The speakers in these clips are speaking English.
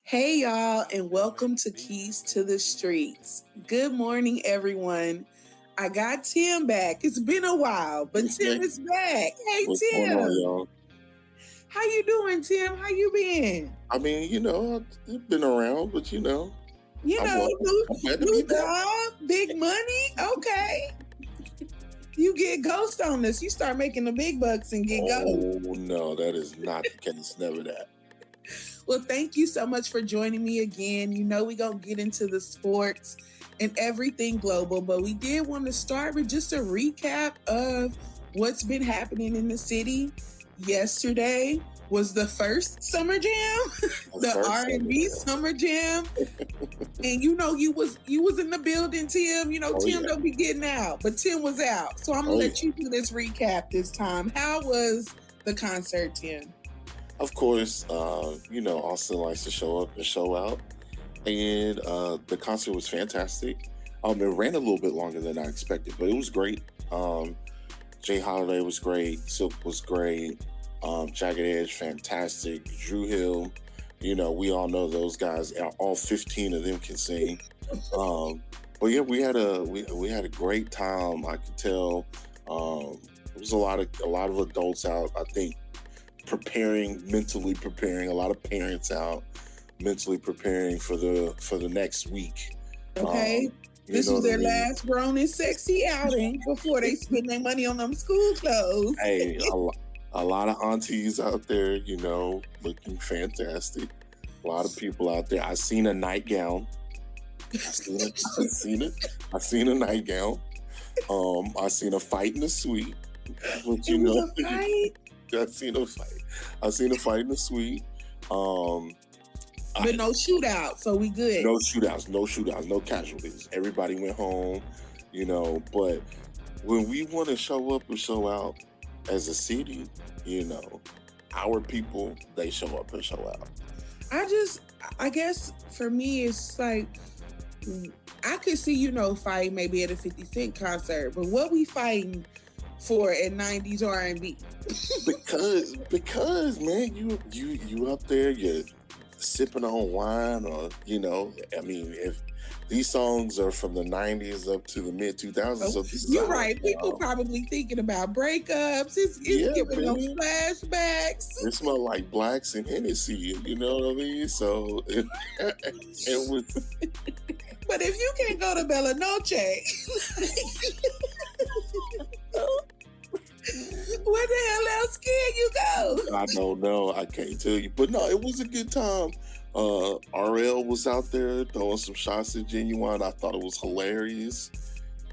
Hey, y'all, and welcome to Keys to the Streets. Good morning, everyone. I got Tim back. It's been a while, but Tim Hey, is back. Hey, what's going on, Tim. y'all? How you doing, Tim? How you been? I've been around, but You I'm know, well. new, I'm glad to be new back. job, big money. Okay. You get ghost on us. You start making the big bucks and get ghost. Oh no, that is not the case. Never that. Well, thank you so much for joining me again. You know, we're going to get into the sports and everything global, but we did want to start with just a recap of what's been happening in the city. Yesterday was the first summer jam, the R&B summer jam. And you know, you was in the building, Tim. You know, Tim don't be getting out, but Tim was out. So I'm going to let you do this recap this time. How was the concert, Tim? Of course, Austin likes to show up and show out, and the concert was fantastic. It ran a little bit longer than I expected, but it was great. Jay Holiday was great. Silk was great. Jagged Edge, fantastic. Drew Hill, we all know those guys. All 15 of them can sing. But yeah, we had a great time. I could tell. There was a lot of adults out. I think mentally preparing. A lot of parents out, mentally preparing for the next week. Okay. This was their last grown and sexy outing before they spend their money on them school clothes. Hey, a lot of aunties out there, looking fantastic. A lot of people out there. I seen a nightgown. I seen a nightgown. I seen a fight in the suite. But a fight? I seen a fight in the suite. But no shootout, so we good. No shootouts, no casualties. Everybody went home, but when we want to show up and show out as a city, our people, they show up and show out. I guess for me, it's like, I could see, fight maybe at a 50 Cent concert, but what we fighting for at 90s R&B? because man, you up there, you're sipping on wine, or if these songs are from the 90s up to the mid 2000s, so you're right. People probably thinking about breakups. It's giving them flashbacks. It smelled like Blacks and Hennessy, you know what I mean? So it was. But if you can't go to Bella Noche, where the hell else can you go? I don't know. I can't tell you. But no, it was a good time. RL was out there throwing some shots at Genuine. I thought it was hilarious.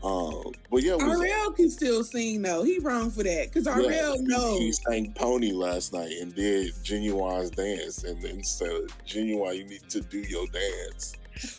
But yeah, RL can still sing though. He wrong for that because RL knows. He sang Pony last night and did Genuine's dance, and then said, "Genuine, you need to do your dance."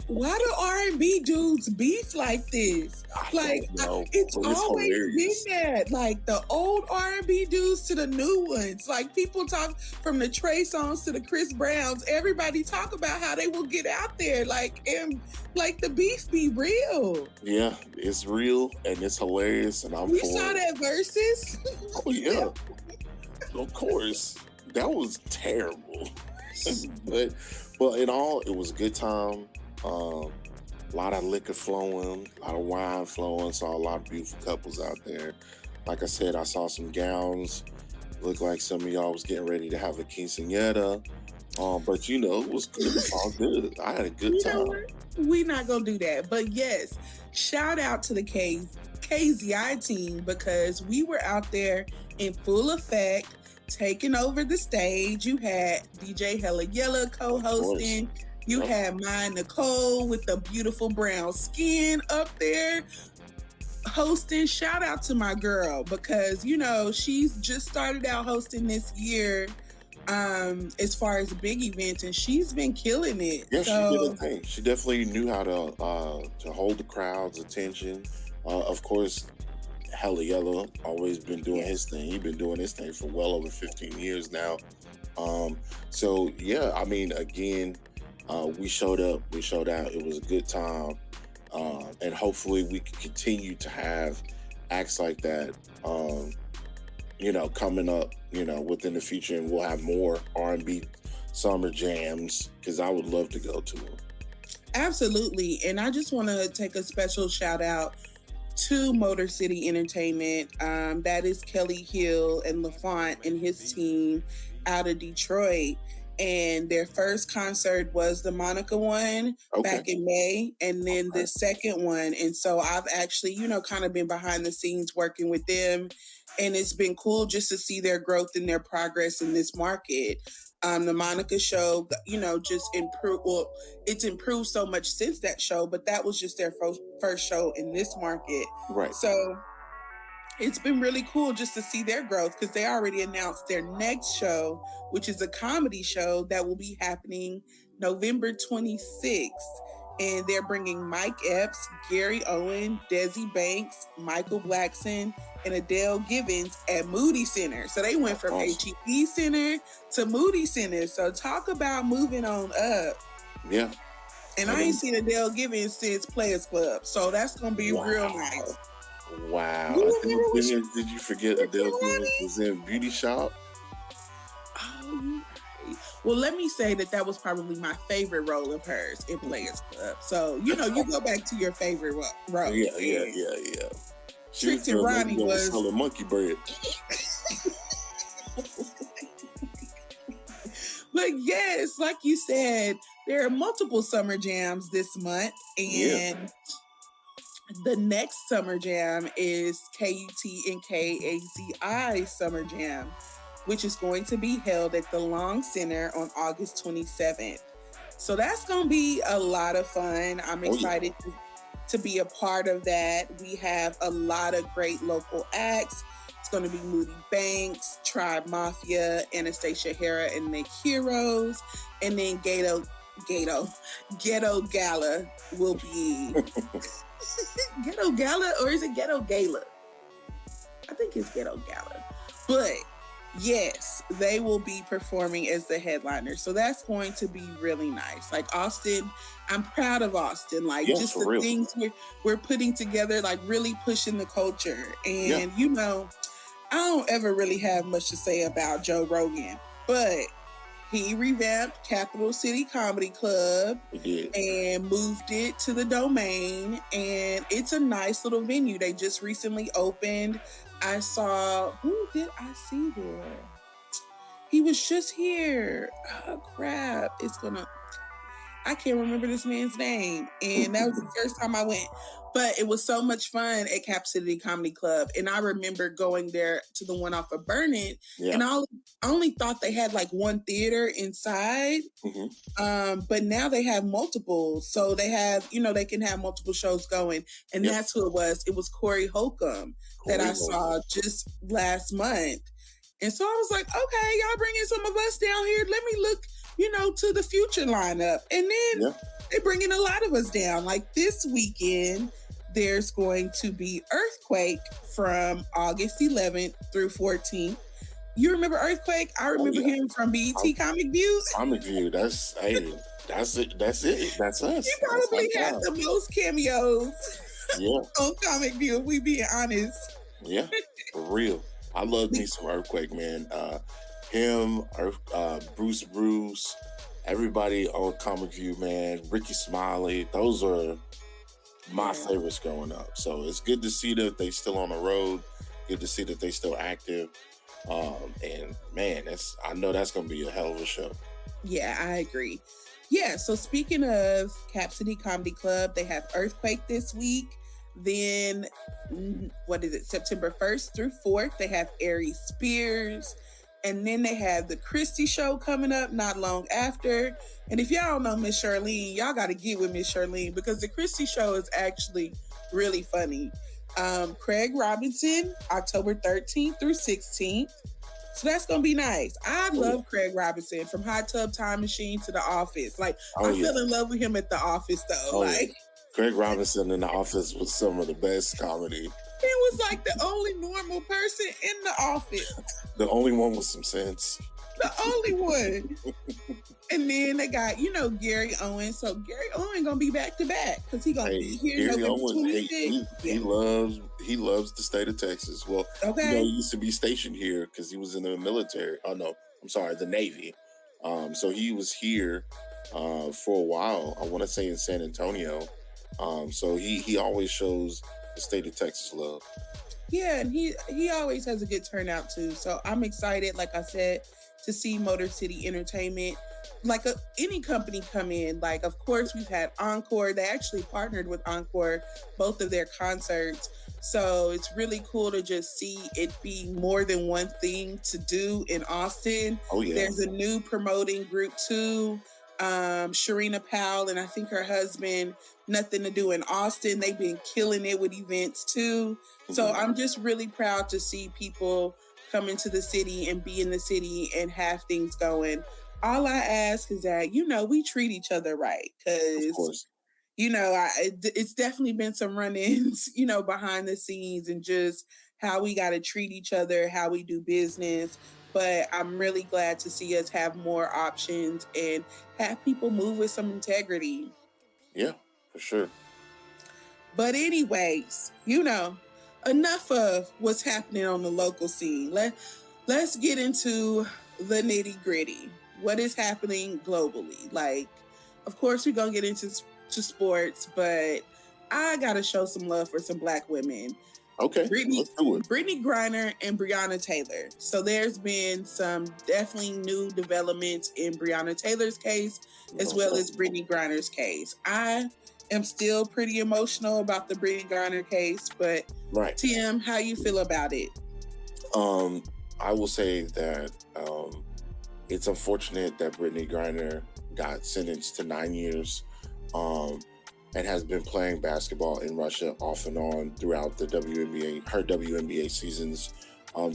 Why do R&B dudes beef like this? It's always hilarious. Been that. Like the old R&B dudes to the new ones. Like people talk from the Trey songs to the Chris Browns. Everybody talk about how they will get out there. And the beef be real. Yeah, it's real and it's hilarious. And we saw that Versus. Oh yeah, of course. That was terrible. but in all, it was a good time. A lot of liquor flowing, a lot of wine flowing. Saw a lot of beautiful couples out there. Like I said, I saw some gowns. Looked like some of y'all was getting ready to have a quinceañera. But it was good. It was all good. I had a good time. We're not gonna do that. But yes, shout out to the KZI team because we were out there in full effect, taking over the stage. You had DJ Hella Yella co-hosting. You had my Nicole with the beautiful brown skin up there hosting. Shout out to my girl because, she's just started out hosting this year as far as big events, and she's been killing it. Yeah, she did her thing. She definitely knew how to hold the crowd's attention. Of course, Hella Yellow always been doing his thing. He's been doing his thing for well over 15 years now. So, yeah, I mean, again, we showed up, we showed out. It was a good time. And hopefully we can continue to have acts like that, coming up, within the future. And we'll have more R&B summer jams because I would love to go to them. Absolutely. And I just want to take a special shout out to Motor City Entertainment. That is Kelly Hill and LaFont and his team out of Detroit. And their first concert was the Monica one Okay. back in May, and then the second one. And so I've actually, kind of been behind the scenes working with them. And it's been cool just to see their growth and their progress in this market. The Monica show, just improved. Well, it's improved so much since that show, but that was just their first show in this market. Right. So it's been really cool just to see their growth because they already announced their next show, which is a comedy show that will be happening November 26th. And they're bringing Mike Epps, Gary Owen, Desi Banks, Michael Blackson, and Adele Givens at Moody Center. So they went from HEB Center to Moody Center. So talk about moving on up. Yeah. And I ain't seen Adele Givens since Players Club. So that's going to be real nice. Wow. Did you forget Adele Givens was in Beauty Shop? Oh, well, let me say that was probably my favorite role of hers in Players Club. So, you go back to your favorite role. Yeah. Trixie Ronnie was selling monkey bread. But yes, like you said, there are multiple summer jams this month. And the next summer jam is KUT and KAZI Summer Jam, which is going to be held at the Long Center on August 27th. So that's going to be a lot of fun. I'm excited to be a part of that. We have a lot of great local acts. It's going to be Moody Banks, Tribe Mafia, Anastasia Hara and Nick Heroes, and then Ghetto Gala will be... Ghetto Gala, or is it Ghetto Gala? I think it's Ghetto Gala. But yes, they will be performing as the headliner. So that's going to be really nice. Like Austin, I'm proud of Austin. Like just the things we're putting together, like really pushing the culture. And I don't ever really have much to say about Joe Rogan, but he revamped Capital City Comedy Club and moved it to the Domain. And it's a nice little venue. They just recently opened. Who did I see there? He was just here. Oh, crap. I can't remember this man's name. And that was the first time I went. But it was so much fun at Cap City Comedy Club. And I remember going there to the one off of Burnett. Yeah. And I only thought they had like one theater inside. Mm-hmm. But now they have multiple. So they have, they can have multiple shows going. And that's who it was. It was Corey Holcomb that I saw just last month. And so I was like, okay, y'all bringing some of us down here. Let me look, to the future lineup. And then they're bringing a lot of us down. Like this weekend, there's going to be Earthquake from August 11th through 14th. You remember Earthquake? I remember him from BET Comic View. Comic View, that's it. That's us. He probably had the most cameos on Comic View, if we being honest. Yeah, for real. I love me some Earthquake, man. Him, Bruce, everybody on Comic View, man. Ricky Smiley, those are my favorites growing up. So it's good to see that they still on the road. Good to see that they still active. And man, I know that's gonna be a hell of a show. Yeah, I agree. Yeah, so speaking of Cap City Comedy Club, they have Earthquake this week. Then, September 1st through 4th, they have Aries Spears. And then they have the Christie Show coming up not long after. And if y'all don't know Miss Charlene, y'all got to get with Miss Charlene because the Christie Show is actually really funny. Craig Robinson, October 13th through 16th. So that's going to be nice. I love Craig Robinson from Hot Tub Time Machine to The Office. Like, I fell in love with him at The Office, though. Craig Robinson in The Office was some of the best comedy. He was like the only normal person in the office. The only one with some sense. The only one. And then they got, Gary Owen. So Gary Owen gonna be back to back because he gonna be here November 26th. He loves the state of Texas. Well, he used to be stationed here because he was in the military. Oh no, I'm sorry, the Navy. So he was here for a while. I want to say in San Antonio. So he always shows the state of Texas love. Yeah, and he always has a good turnout too. So I'm excited, like I said, to see Motor City Entertainment, like any company come in. Like, of course, we've had Encore. They actually partnered with Encore, both of their concerts. So it's really cool to just see it be more than one thing to do in Austin. Oh yeah. There's a new promoting group too. Sharina Powell and I think her husband, Nothing to Do in Austin. They've been killing it with events too. So Hmm. I'm just really proud to see people come into the city and be in the city and have things going. All I ask is that, we treat each other right Of because, course. it's definitely been some run ins, behind the scenes and just how we got to treat each other, how we do business. But I'm really glad to see us have more options and have people move with some integrity. Yeah, for sure. But anyways, enough of what's happening on the local scene. Let's get into the nitty gritty. What is happening globally? Like, of course, we're gonna get into to sports, but I gotta show some love for some Black women. Okay, Brittany let's do it. Brittany Griner and Breonna Taylor. So there's been some definitely new developments in Breonna Taylor's case as Most well as definitely. Brittany Griner's case. I am still pretty emotional about the Brittany Griner case, but Right. Tim, how you feel about it? Um, I will say that it's unfortunate that Brittany Griner got sentenced to 9 years, um, and has been playing basketball in Russia off and on throughout the WNBA, her WNBA seasons.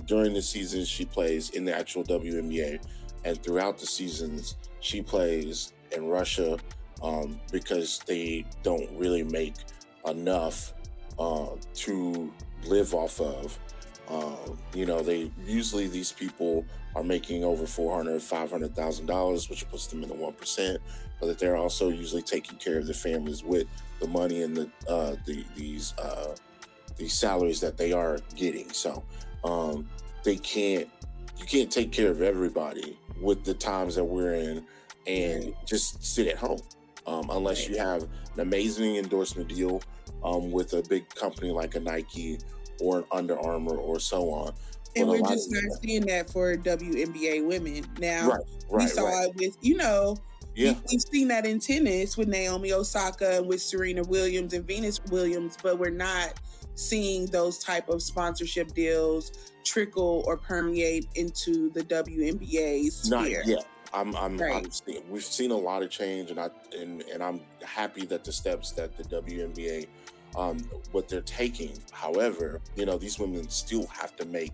During the seasons, she plays in the actual WNBA, and throughout the seasons, she plays in Russia because they don't really make enough to live off of. They usually these people are making over 400, $500,000, which puts them in the 1%, but that they're also usually taking care of their families with the money and these salaries that they are getting. So they can't you can't take care of everybody with the times that we're in and Right, just sit at home unless right. you have an amazing endorsement deal with a big company like a Nike or an Under Armour or so on. But And a we're lot just of not seeing that for WNBA women. Now, right, we right, right. saw it with, Yeah, we've seen that in tennis with Naomi Osaka and with Serena Williams and Venus Williams, but we're not seeing those type of sponsorship deals trickle or permeate into the WNBA not sphere. yet. Right, We've seen a lot of change, and I'm happy that the steps that the WNBA what they're taking. However, these women still have to make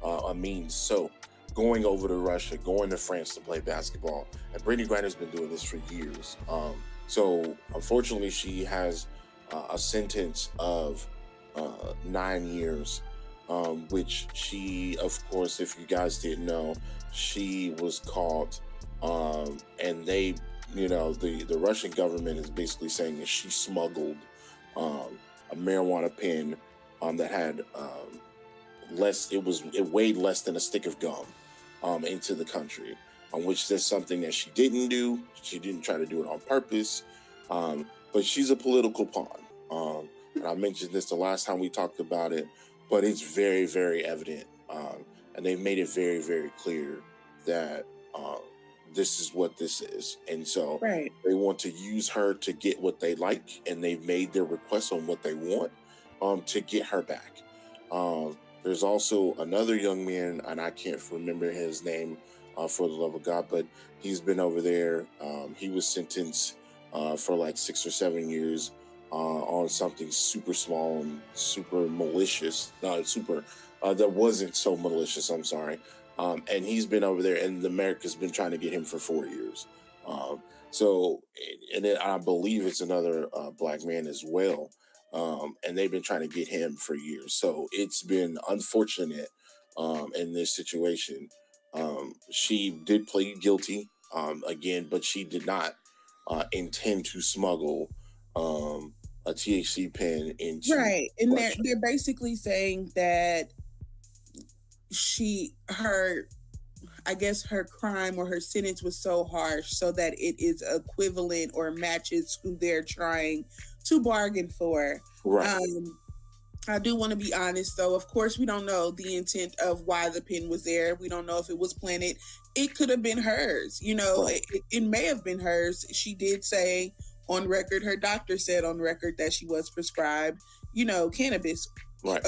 a means. So going over to Russia, going to France to play basketball, and Brittany Griner's been doing this for years. So unfortunately, she has a sentence of 9 years, which she, of course, if you guys didn't know, she was caught, and the Russian government is basically saying that she smuggled a marijuana pen that had less. It weighed less than a stick of gum into the country, on which there's something that she didn't do. She didn't try to do it on purpose, but she's a political pawn. And I mentioned this the last time we talked about it, but it's very, very evident, and they've made it very, very clear that this is what this is, and so right. they want to use her to get what they like, and they've made their requests on what they want to get her back. There's also another young man, and I can't remember his name for the love of God, but he's been over there. He was sentenced for like 6 or 7 years on something super small and super malicious. Super, that wasn't so malicious. I'm sorry. And he's been over there, and America's been trying to get him for 4 years. So, and then I believe it's another black man as well, and they've been trying to get him for years. So it's been unfortunate in this situation. She did plead guilty again, but she did not intend to smuggle a THC pen into Right. And they're Russia. they're basically saying that her I guess her crime or her sentence was so harsh so that it is equivalent or matches who they're trying to bargain for. Right. I do want to be honest, though. Of course, we don't know the intent of why the pen was there. We don't know if it was planted. It could have been hers. Right. It may have been hers. She did say on record, her doctor said on record that she was prescribed, cannabis, Right.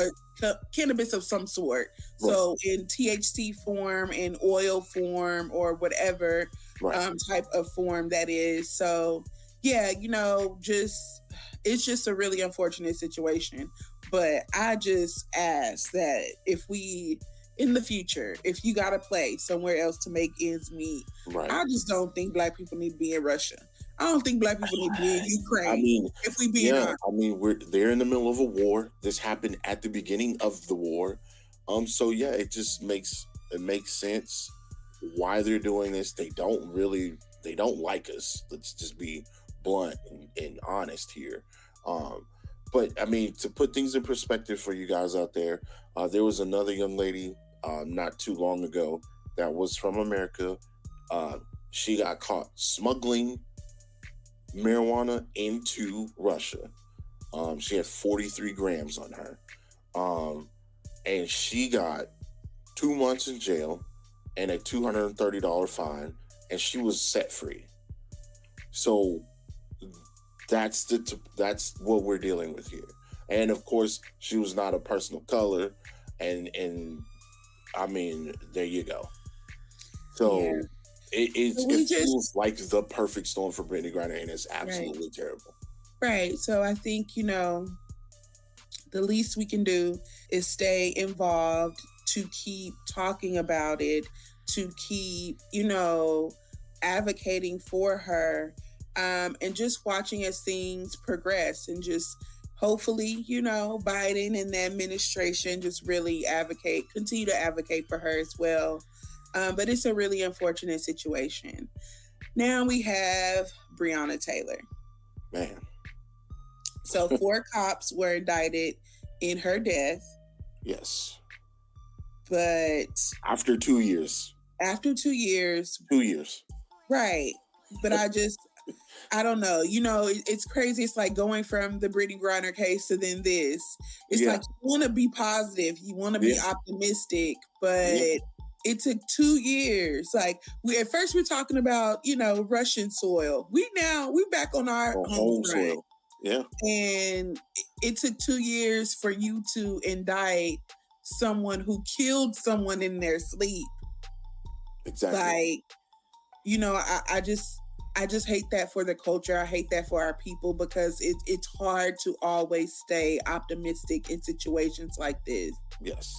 cannabis of some sort. Right. So in THC form, in oil form, or whatever Right. type of form that is. So yeah, it's just a really unfortunate situation. But I just ask that if we, in the future, if you got to play somewhere else to make ends meet, Right. I just don't think Black people need to be in Russia. I don't think Black people need to be in Ukraine. I mean, if we being honest. I mean, they're in the middle of a war. This happened at the beginning of the war. So yeah, it makes sense why they're doing this. They don't like us. Let's just be blunt and honest here. But I mean, to put things in perspective for you guys out there, there was another young lady not too long ago that was from America. She got caught smuggling marijuana into Russia. She had 43 grams on her. And she got 2 months in jail and a $230 fine, and she was set free. So that's what we're dealing with here. And of course, she was not a person of color, and I mean, there you go. So Yeah. it feels like the perfect storm for Brittany Griner, and it's absolutely terrible. Right. So I think, the least we can do is stay involved, to keep talking about it, to keep, advocating for her, and just watching as things progress, and just hopefully, Biden and the administration just really continue to advocate for her as well. But it's a really unfortunate situation. Now we have Breonna Taylor. Man. So 4 cops were indicted in her death. Yes. But after 2 years. After 2 years. 2 years. Right. But I don't know. It's crazy. It's like going from the Brittany Griner case to then this. It's like you want to be positive. You want to be optimistic. But it took 2 years. Like at first we're talking about, Russian soil. We back on our home soil. Yeah. And it took 2 years for you to indict someone who killed someone in their sleep. Exactly. Like, I just hate that for the culture. I hate that for our people, because it's hard to always stay optimistic in situations like this. Yes.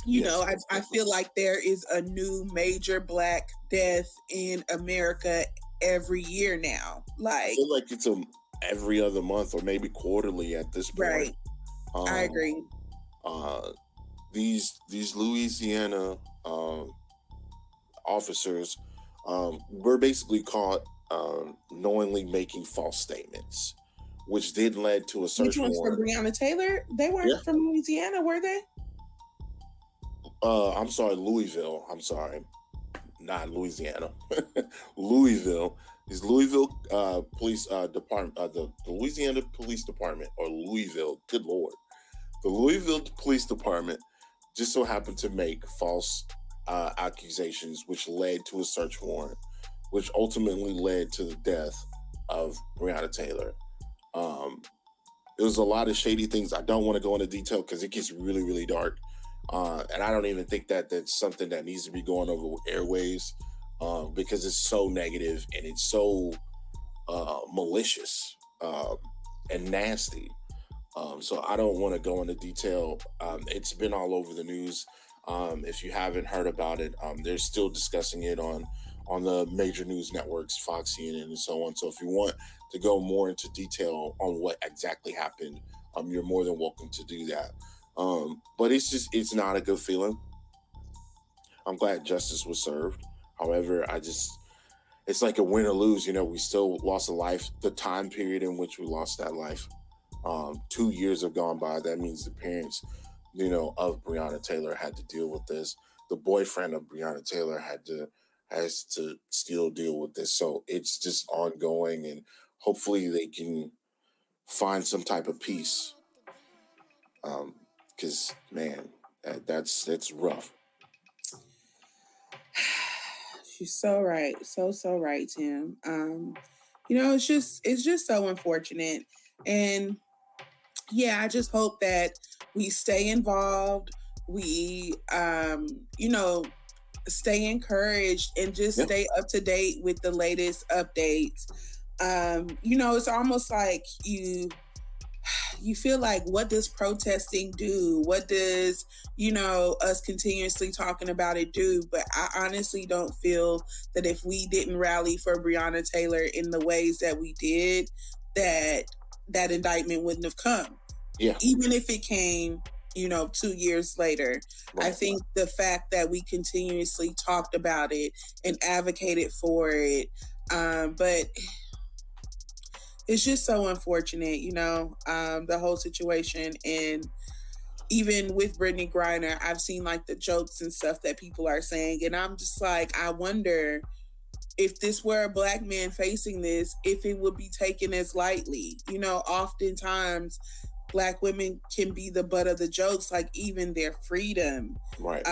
I feel like there is a new major Black death in America every year now. I feel like it's every other month or maybe quarterly at this point. Right. I agree. These Louisiana officers were basically caught knowingly making false statements, which then led to a search warrant. Which ones for Breonna Taylor? They weren't from Louisiana, were they? I'm sorry, Louisville. I'm sorry, not Louisiana. Louisville. These Louisville police department, the Louisiana Police Department, or Louisville. Good Lord, the Louisville Police Department just so happened to make false accusations, which led to a search warrant, which ultimately led to the death of Breonna Taylor. There was a lot of shady things. I don't want to go into detail because it gets really, really dark. And I don't even think that's something that needs to be going over airwaves, because it's so negative and it's so malicious and nasty. So I don't want to go into detail. It's been all over the news. If you haven't heard about it, they're still discussing it on the major news networks, Fox, CNN, and so on. So if you want to go more into detail on what exactly happened, you're more than welcome to do that. But it's not a good feeling. I'm glad justice was served. However, it's like a win or lose. We still lost a life. The time period in which we lost that life, 2 years have gone by. That means the parents, of Breonna Taylor had to deal with this. the boyfriend of Breonna Taylor has to still deal with this. So it's just ongoing, and hopefully they can find some type of peace. Because man, that's rough. She's so right. So right, Tim. It's just so unfortunate. And yeah, I just hope that we stay involved. We stay encouraged and just stay up to date with the latest updates. It's almost like you feel like, what does protesting do? What does, us continuously talking about it do? But I honestly don't feel that if we didn't rally for Breonna Taylor in the ways that we did, that indictment wouldn't have come. Yeah. Even if it came, 2 years later. Right. I think the fact that we continuously talked about it and advocated for it, but it's just so unfortunate, the whole situation. And even with Brittany Griner, I've seen like the jokes and stuff that people are saying. And I'm just like, I wonder if this were a Black man facing this, if it would be taken as lightly. Oftentimes Black women can be the butt of the jokes, like even their freedom. Right.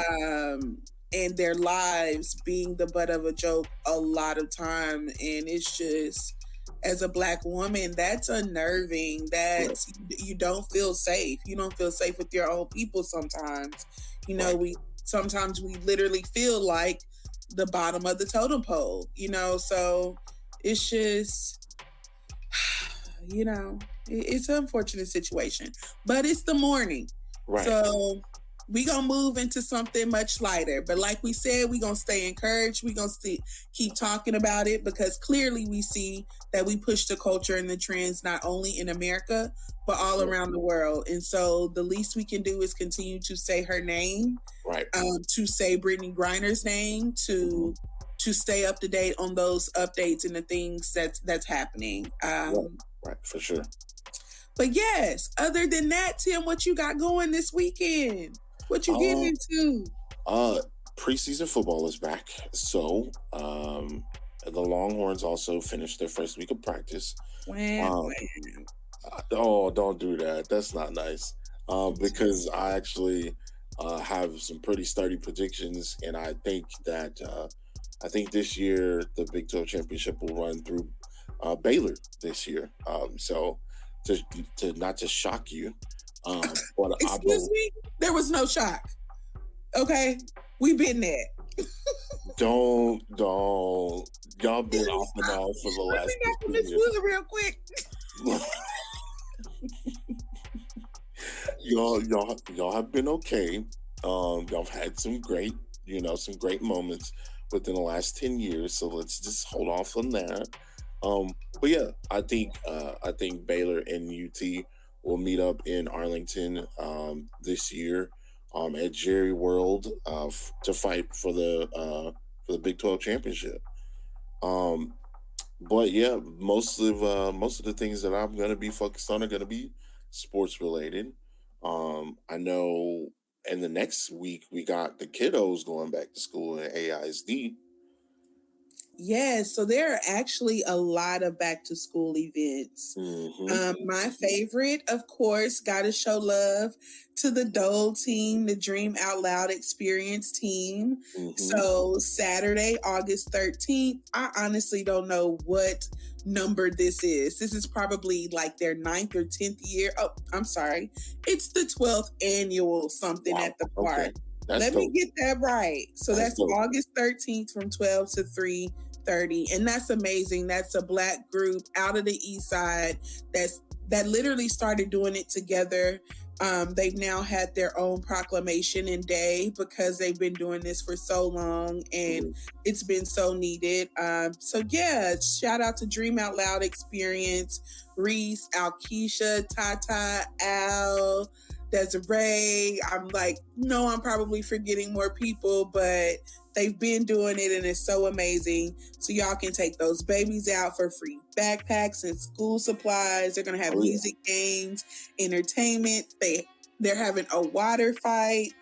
And their lives being the butt of a joke a lot of time. And it's just, as a Black woman, that's unnerving. That's you don't feel safe. You don't feel safe with your own people sometimes. Sometimes we literally feel like the bottom of the totem pole, so it's just, it's an unfortunate situation, but it's the morning. Right. So we gonna move into something much lighter. But like we said, we gonna stay encouraged. We gonna keep talking about it, because clearly we see that we push the culture and the trends not only in America but all around the world. And so the least we can do is continue to say her name, right? To say Brittany Griner's name, to stay up to date on those updates and the things that's happening. Right, for sure. But yes, other than that, Tim, what you got going this weekend? What you getting into? Preseason football is back. So the Longhorns also finished their first week of practice. Oh, don't do that. That's not nice. Because I actually have some pretty sturdy predictions, and I think that this year the Big 12 championship will run through Baylor this year. So to not to shock you, but excuse me, there was no shock. Okay, we've been there. Don't y'all been off and on for the last 15 years. Real quick. y'all have been okay. Y'all have had some great moments within the last 10 years. So let's just hold off on that. But yeah, I think Baylor and UT will meet up in Arlington this year at Jerry World to fight for the Big 12 championship. But yeah, most of the things that I'm gonna be focused on are gonna be sports related. I know in the next week we got the kiddos going back to school at AISD. Yes, so there are actually a lot of back to school events. My favorite, of course, gotta show love to the DOLE team, the Dream Out Loud Experience team. So Saturday, August 13th, I honestly don't know what number this is. This is probably like their 9th or 10th year. Oh, I'm sorry. It's the 12th annual something at the park. Okay. Let me get that right. So that's August 13th from 12 to 3:30. And that's amazing. That's a Black group out of the East Side that literally started doing it together. They've now had their own proclamation and day because they've been doing this for so long, and it's been so needed. So yeah, shout out to Dream Out Loud Experience, Reese, Alkeisha, Tata, Al, Desiree. I'm probably forgetting more people, but they've been doing it and it's so amazing. So y'all can take those babies out for free backpacks and school supplies. They're going to have music, games, entertainment. They're having a water fight.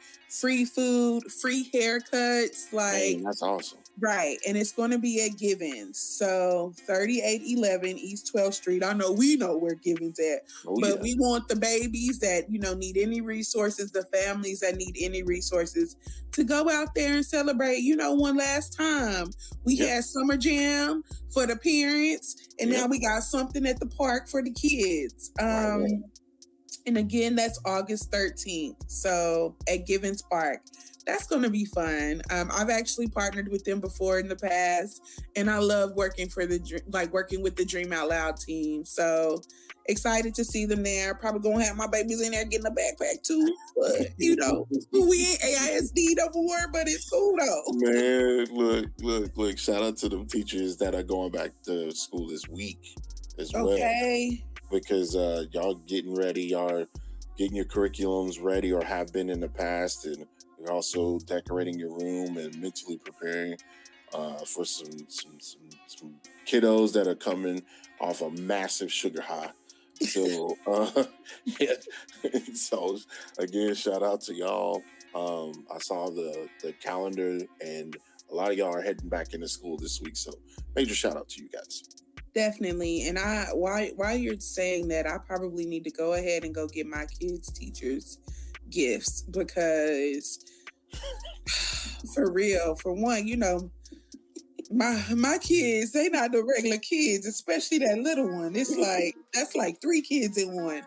free food, free haircuts, like Man, that's awesome. right. And it's going to be at Givens. So 3811 East 12th Street. I know we know where Givens at, Oh but yeah. we want the babies that, need any resources, the families that need any resources to go out there and celebrate. One last time we Yep. had Summer Jam for the parents, and Yep. now we got something at the park for the kids. Right. And again, that's August 13th. So at Givens Park. That's going to be fun. I've actually partnered with them before in the past, and I love working working with the Dream Out Loud team. So excited to see them there. Probably gonna have my babies in there getting a backpack too. But we ain't AISD no more, but it's cool though. Man, look! Shout out to them teachers that are going back to school this week as well, Okay. because y'all getting ready, y'all getting your curriculums ready, or have been in the past, and you're also decorating your room and mentally preparing for some kiddos that are coming off a massive sugar high. So yeah, so again, shout out to y'all. I saw the calendar, and a lot of y'all are heading back into school this week. So major shout out to you guys. Definitely. And while you're saying that, I probably need to go ahead and go get my kids' teachers gifts, because for real, for one, my kids, they not the regular kids, especially that little one. It's like that's like 3 kids in one.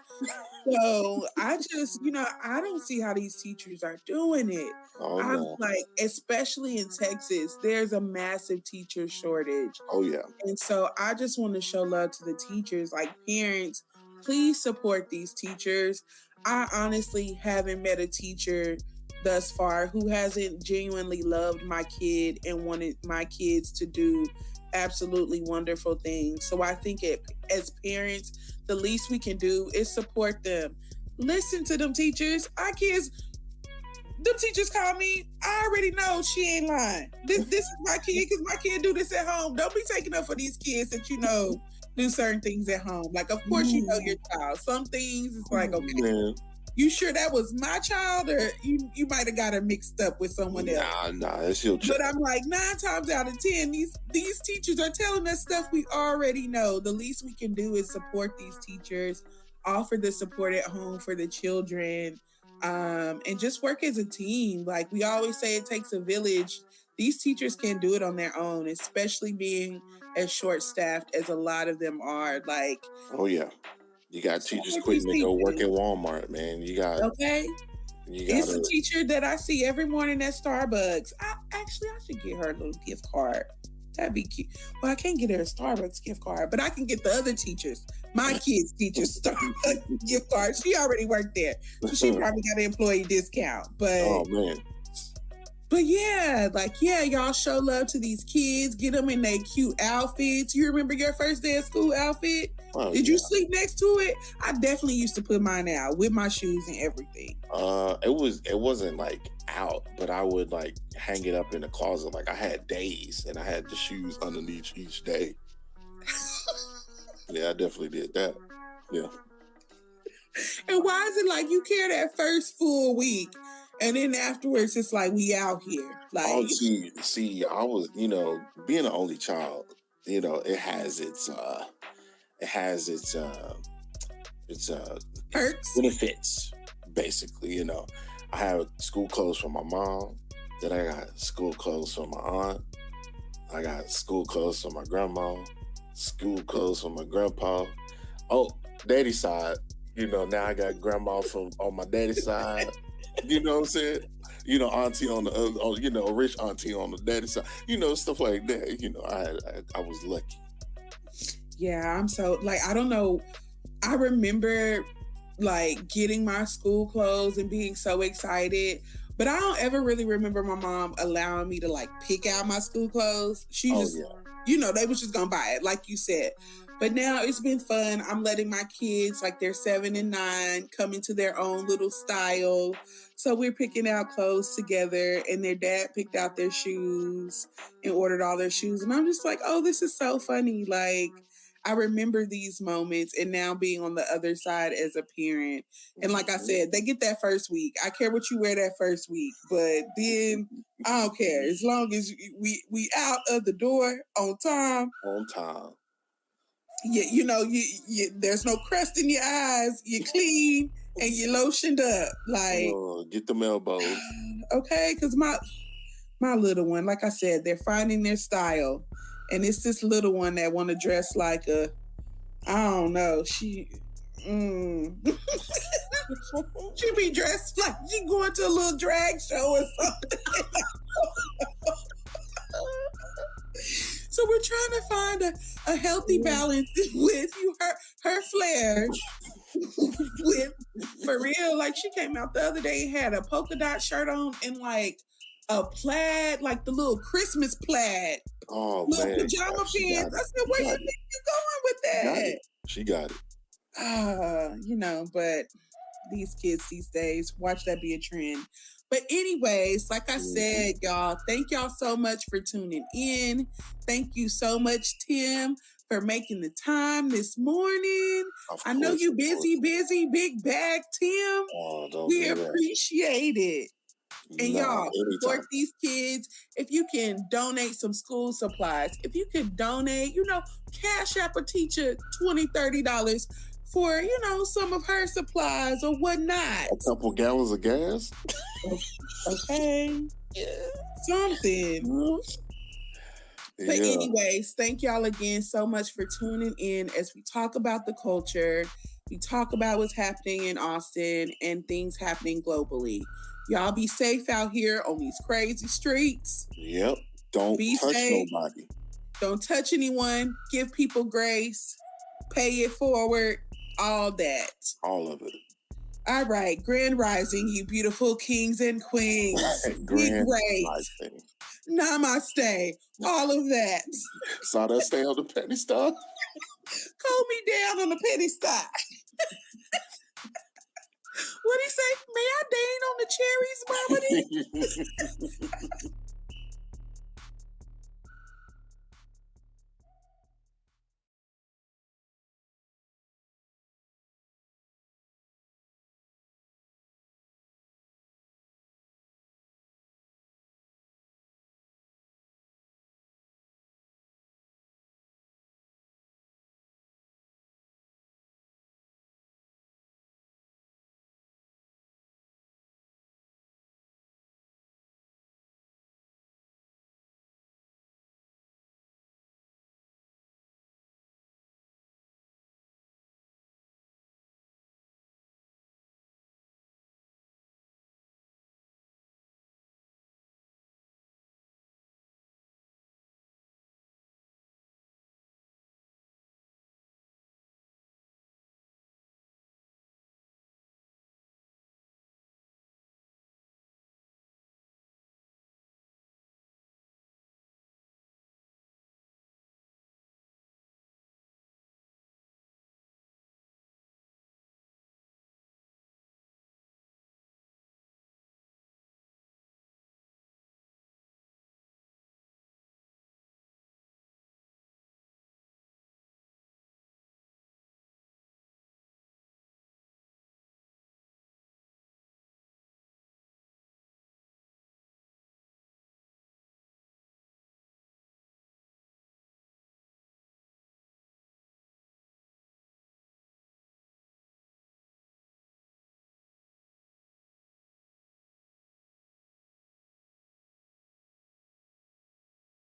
So I just, I don't see how these teachers are doing it. Oh I'm no. like, especially in Texas, there's a massive teacher shortage. Oh yeah. And so I just want to show love to the teachers, like parents, please support these teachers. I honestly haven't met a teacher thus far who hasn't genuinely loved my kid and wanted my kids to do absolutely wonderful things. So I think as parents, the least we can do is support them. Listen to them teachers. Our kids, them teachers call me. I already know she ain't lying. This is my kid, because my kid do this at home. Don't be taking up for these kids that do certain things at home. Like, of course you know your child. Some things it's like, okay, Man. you sure that was my child, or you might have got her mixed up with someone else? Nah, that's your child. But I'm like, 9 times out of 10, these teachers are telling us stuff we already know. The least we can do is support these teachers, offer the support at home for the children, and just work as a team. Like we always say, it takes a village. These teachers can't do it on their own, especially being as short-staffed as a lot of them are. Like, Oh yeah. You got teachers support quitting these to go work teachers. at Walmart, man. Okay. You It's a gotta. teacher that I see every morning at Starbucks. I should get her a little gift card. That'd be cute. Well, I can't get her a Starbucks gift card, but I can get the other teachers, my kids' teachers, Starbucks gift card. She already worked there, so she probably got an employee discount. Oh man. But yeah, y'all show love to these kids. Get them in their cute outfits. You remember your first day of school outfit? Oh, Did you sleep next to it? I definitely used to put mine out with my shoes and everything. It wasn't like out, but I would like hang it up in the closet. Like I had days, and I had the shoes underneath each day. Yeah, I definitely did that. Yeah. And why is it like you care that first full week, and then afterwards it's like we out here? Like, Oh, see, I was, being an only child, it has its perks. benefits, basically. I have school clothes from my mom, then I got school clothes from my aunt, I got school clothes from my grandma, school clothes from my grandpa. Oh, daddy's side, now I got grandma from on my daddy's side. You know what I'm saying? Auntie on the other, rich auntie on the daddy side. Stuff like that. I was lucky. Yeah, I'm so I don't know. I remember getting my school clothes and being so excited, but I don't ever really remember my mom allowing me to pick out my school clothes. She just, they was just gonna buy it, like you said. But now it's been fun. I'm letting my kids, they're 7 and 9, come into their own little style. So we're picking out clothes together, and their dad picked out their shoes and ordered all their shoes. And I'm just like, oh, this is so funny. I remember these moments, and now being on the other side as a parent. And like I said, they get that first week. I care what you wear that first week, but then I don't care. As long as we out of the door on time. On time. You there's no crust in your eyes. You're clean and you're lotioned up. Like, get them elbows. Okay, because my little one, like I said, they're finding their style, and it's this little one that want to dress like I don't know. She be dressed like she going to a little drag show or something. So we're trying to find a healthy balance with her flair. With for real, like she came out the other day, had a polka dot shirt on and like a plaid, like the little Christmas plaid. Little pajama pants. I said, where you think you going with that? She got it. But these kids these days, watch that be a trend. But anyways, like I said, y'all, thank y'all so much for tuning in. Thank you so much, Tim, for making the time this morning. I know you busy, big bag, Tim. We appreciate it. And y'all, support these kids. If you can donate some school supplies, if you could donate, cash app a teacher $20, $30 for, some of her supplies or whatnot. A couple gallons of gas. Okay. Something. But anyways, thank y'all again so much for tuning in as we talk about the culture. We talk about what's happening in Austin and things happening globally. Y'all be safe out here on these crazy streets. Yep. Don't touch nobody. Don't touch anyone. Give people grace. Pay it forward. All that. All of it. All right. Grand Rising, you beautiful kings and queens. Grand Rising. Namaste. All of that. Saw that stay on the penny stock? Call me down on the penny stock. What'd he say? May I deign on the cherries, Mama?